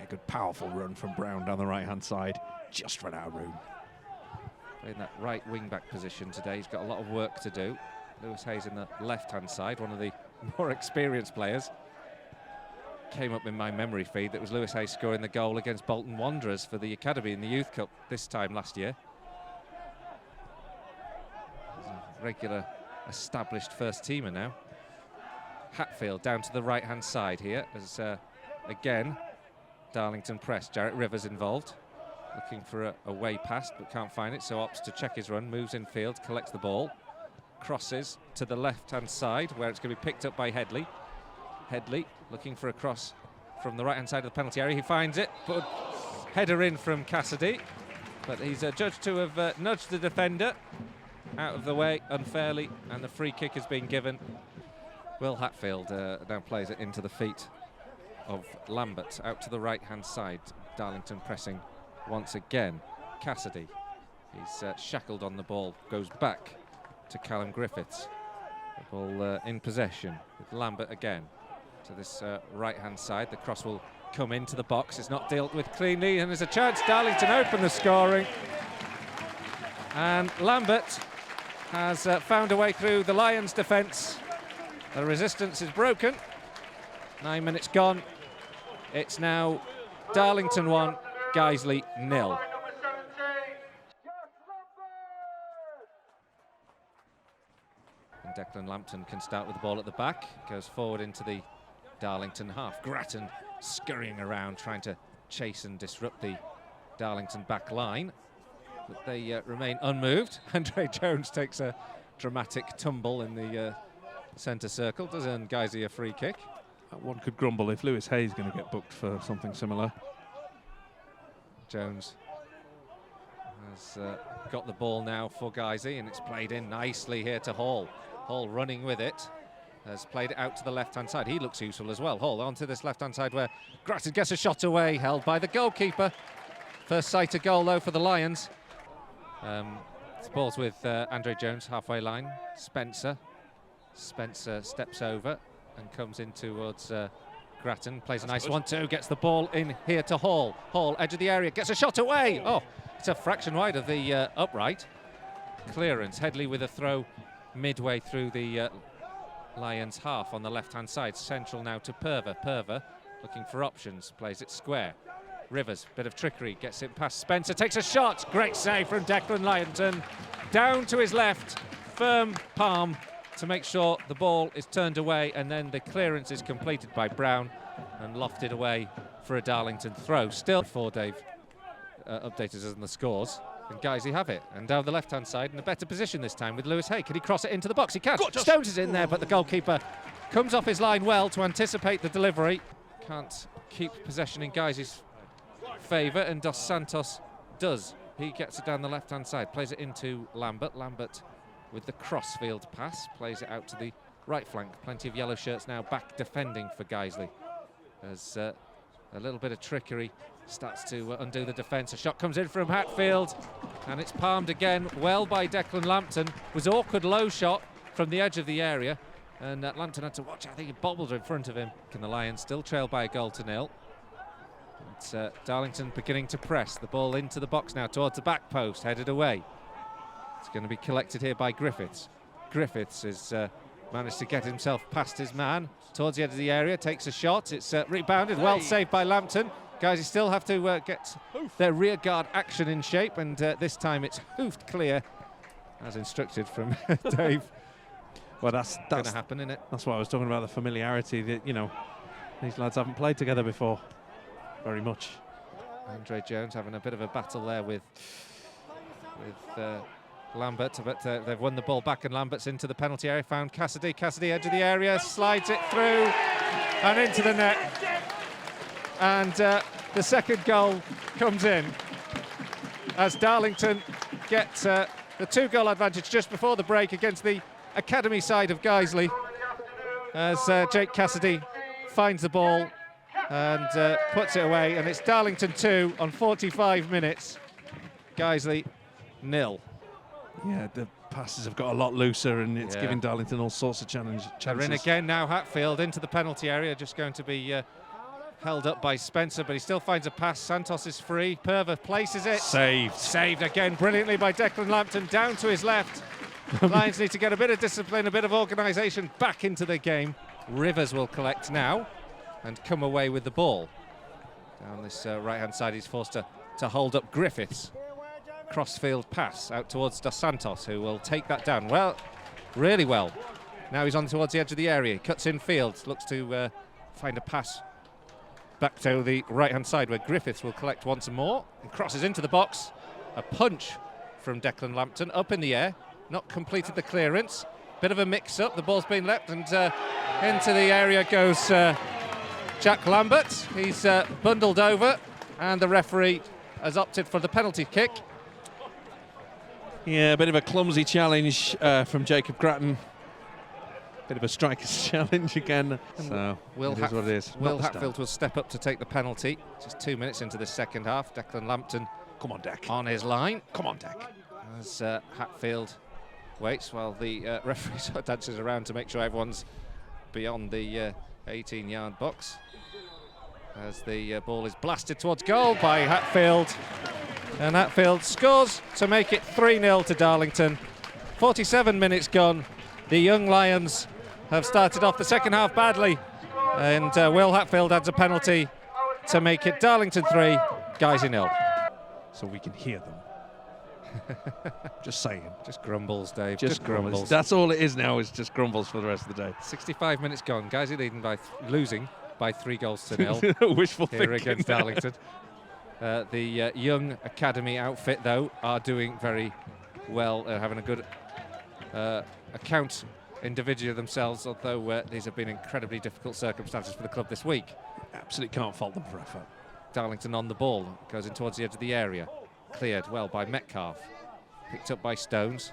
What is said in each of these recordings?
good powerful run from Brown down the right-hand side. Just ran out of room. In that right wing-back position today, he's got a lot of work to do. Lewis Hayes in the left-hand side, one of the more experienced players. Came up in my memory feed that was Lewis Hayes scoring the goal against Bolton Wanderers for the Academy in the Youth Cup this time last year. He's a regular established first teamer now. Hatfield down to the right-hand side here as again Darlington press. Jarrett Rivers involved, looking for a way past but can't find it, so opts to check his run, moves in field, collects the ball, crosses to the left-hand side where it's going to be picked up by Headley. Headley looking for a cross from the right-hand side of the penalty area. He finds it, but header in from Cassidy, but he's judged to have nudged the defender out of the way unfairly, and the free kick has been given. Will Hatfield now plays it into the feet of Lambert out to the right-hand side. Darlington pressing once again. Cassidy, he's shackled on the ball, goes back to Callum Griffiths. The ball in possession with Lambert again to this right-hand side. The cross will come into the box. It's not dealt with cleanly, and there's a chance Darlington open the scoring. And Lambert has found a way through the Lions' defence. The resistance is broken. 9 minutes gone. It's now Darlington 1, Guiseley 0. And Declan Lampton can start with the ball at the back. Goes forward into the Darlington half. Grattan scurrying around, trying to chase and disrupt the Darlington back line. But they remain unmoved. Andre Jones takes a dramatic tumble in the centre circle, does earn Guiseley a free kick. One could grumble if Lewis Hayes is going to get booked for something similar. Jones has got the ball now for Guiseley, and it's played in nicely here to Hall. Hall running with it, has played it out to the left-hand side. He looks useful as well. Hall onto this left-hand side where Grattan gets a shot away, held by the goalkeeper. First sight of goal though for the Lions. The ball's with Andre Jones, halfway line. Spencer steps over and comes in towards Grattan, plays a nice 1-2, gets the ball in here to Hall. Hall, edge of the area, gets a shot away. Oh, it's a fraction wide of the upright. Clearance, Headley with a throw midway through the Lions half on the left-hand side. Central now to Purver. Purver looking for options, plays it square. Rivers, bit of trickery, gets it past Spencer, takes a shot. Great save from Declan Lyonton. Down to his left, firm palm to make sure the ball is turned away, and then the clearance is completed by Brown and lofted away for a Darlington throw. Still, before Dave updated us on the scores, and Guiseley have it. And down the left-hand side in a better position this time with Lewis Hay. Can he cross it into the box? He can. Stones is in there, but the goalkeeper comes off his line well to anticipate the delivery. Can't keep possession in Guiseley's favour, and Dos Santos does. He gets it down the left-hand side, plays it into Lambert. Lambert with the crossfield pass, plays it out to the right flank. Plenty of yellow shirts now back defending for Guiseley. As a little bit of trickery starts to undo the defence. A shot comes in from Hatfield, and it's palmed again well by Declan Lampton. It was awkward low shot from the edge of the area, and Lampton had to watch. I think he bobbled in front of him. And the Lions still trail by a goal to 0. It's Darlington beginning to press. The ball into the box now towards the back post, headed away. It's going to be collected here by Griffiths. Griffiths has managed to get himself past his man towards the edge of the area, takes a shot. It's rebounded, well saved by Lampton. Guys, you still have to get their rear guard action in shape, and this time it's hoofed clear, as instructed from Dave. Well, that's going to happen, isn't it? That's what I was talking about, the familiarity that, you know, these lads haven't played together before very much. Andre Jones having a bit of a battle there with Lambert, but they've won the ball back, and Lambert's into the penalty area, found Cassidy. Cassidy, edge of the area, slides it through and into the net. And the second goal comes in as Darlington get the 2-goal advantage just before the break against the academy side of Guiseley, as Jake Cassidy finds the ball and puts it away, and it's Darlington 2 on 45 minutes, Guiseley 0. Yeah, the passes have got a lot looser, and it's giving Darlington all sorts of chances. They're in again now. Hatfield into the penalty area, just going to be held up by Spencer, but he still finds a pass. Santos is free. Perver places it. Saved. Saved again brilliantly by Declan Lampton, down to his left. Lions need to get a bit of discipline, a bit of organisation back into the game. Rivers will collect now and come away with the ball. Down this right-hand side, he's forced to hold up Griffiths. Crossfield pass out towards Dos Santos, who will take that down. Well, really well. Now he's on towards the edge of the area. He cuts in field, looks to find a pass back to the right-hand side where Griffiths will collect once more and crosses into the box. A punch from Declan Lampton up in the air, not completed the clearance. Bit of a mix-up, the ball's been leapt and into the area goes Jack Lambert. He's bundled over and the referee has opted for the penalty kick. Yeah, a bit of a clumsy challenge from Jacob Grattan. Bit of a striker's challenge again. So it is what it is. Will Hatfield will step up to take the penalty. Just 2 minutes into the second half. Declan Lampton, come on, Deck, on his line. Come on, Deck. As Hatfield waits while the referee sort of dances around to make sure everyone's beyond the 18-yard box. As the ball is blasted towards goal by Hatfield. And Hatfield scores to make it 3-0 to Darlington. 47 minutes gone. The young Lions have started off the second half badly, and Will Hatfield adds a penalty to make it Darlington 3, Guiseley 0. So we can hear them. Just saying. Just grumbles, Dave. Just grumbles. That's all it is now, is just grumbles for the rest of the day. 65 minutes gone. Guiseley leading by losing by 3 goals to 0. Wishful here thinking against Darlington. The young academy outfit, though, are doing very well, having a good account individually themselves, although these have been incredibly difficult circumstances for the club this week. Absolutely can't fault them for effort. Darlington on the ball, goes in towards the edge of the area. Cleared well by Metcalf. Picked up by Stones.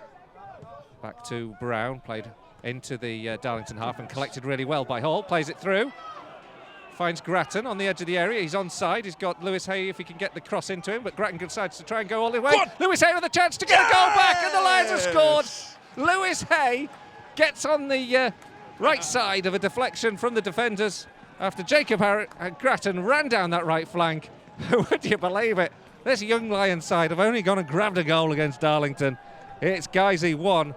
Back to Brown, played into the Darlington half and collected really well by Hall. Plays it through. Finds Grattan on the edge of the area. He's onside. He's got Lewis Hay if he can get the cross into him, but Grattan decides to try and go all the way. Lewis Hay with a chance to get a goal back, and the Lions have scored. Lewis Hay gets on the right side of a deflection from the defenders after Jacob Grattan ran down that right flank. Would you believe it? This young Lions side have only gone and grabbed a goal against Darlington. It's Guiseley 1.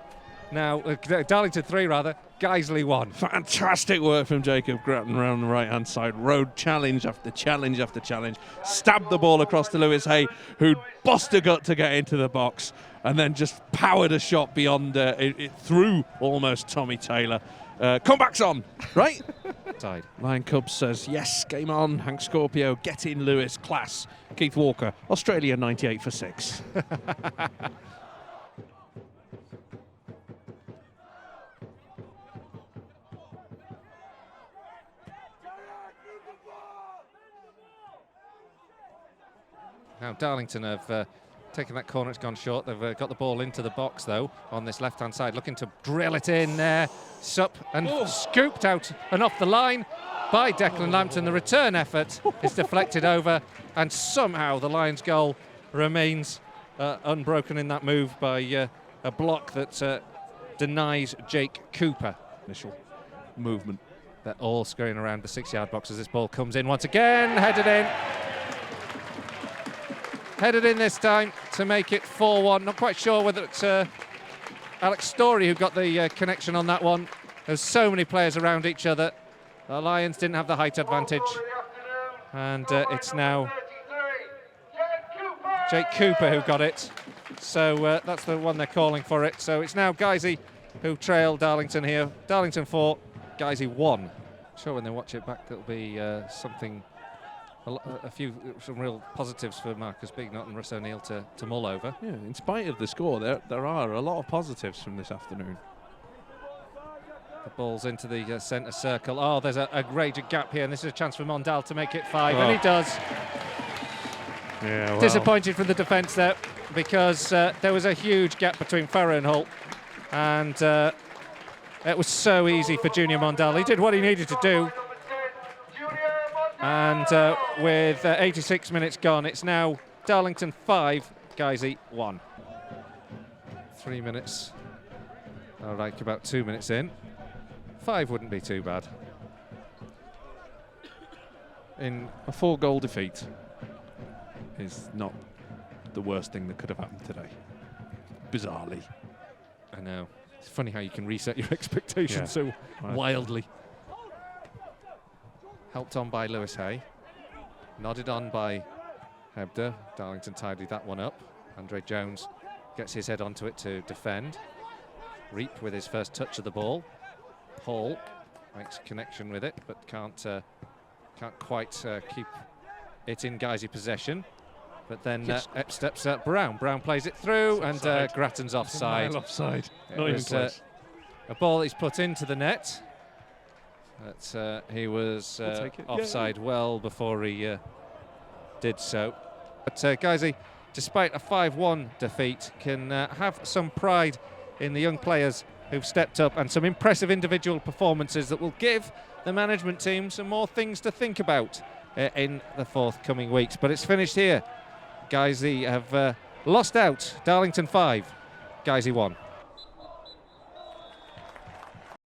Now, Darlington 3 rather, Guiseley 1. Fantastic work from Jacob Grattan around the right-hand side. Rode challenge after challenge after challenge. Stabbed the ball across to Lewis Hay, who'd bust a gut to get into the box, and then just powered a shot beyond it through almost Tommy Taylor. Comeback's on, right? Side. Lion Cubs says, yes, game on. Hank Scorpio, get in Lewis, class. Keith Walker, Australia 98 for 6. Now Darlington have taken that corner, it's gone short. They've got the ball into the box though on this left-hand side, looking to drill it in there. Sup and scooped out and off the line by Declan Lampton. The return effort is deflected over, and somehow the Lions goal remains unbroken in that move by a block that denies Jake Cooper. Initial movement. They're all scurrying around the 6-yard box as this ball comes in once again, headed in. Headed in this time to make it 4-1. Not quite sure whether it's Alex Story who got the connection on that one. There's so many players around each other. The Lions didn't have the height advantage. And it's now Jake Cooper who got it. So that's the one they're calling for it. So it's now Guiseley who trail Darlington here. Darlington 4, Guiseley 1. I'm sure when they watch it back there'll be some real positives for Marcus Bignott and Russ O'Neill to mull over. Yeah, in spite of the score, there are a lot of positives from this afternoon. The ball's into the centre circle. Oh, there's a major gap here, and this is a chance for Mondal to make it 5, and he does. Yeah, well. Disappointed from the defence there, because there was a huge gap between Farrow and Hull, and it was so easy for Junior Mondal. He did what he needed to do. And with 86 minutes gone, it's now Darlington 5, Guiseley 1. 3 minutes, like about 2 minutes in. 5 wouldn't be too bad. in A 4-goal defeat is not the worst thing that could have happened today. Bizarrely. I know. It's funny how you can reset your expectations so wildly. Helped on by Lewis Hay. Nodded on by Hebder. Darlington tidied that one up. Andre Jones gets his head onto it to defend. Reap with his first touch of the ball. Hall makes a connection with it, but can't quite keep it in Guiseley possession. But then up steps Brown. Brown plays it through, and Grattan's offside. Offside. It was a ball he's put into the net. But he was offside well before he did so. But Guiseley, despite a 5-1 defeat, can have some pride in the young players who've stepped up and some impressive individual performances that will give the management team some more things to think about in the forthcoming weeks. But it's finished here. Guiseley have lost out. Darlington 5, Guiseley 1.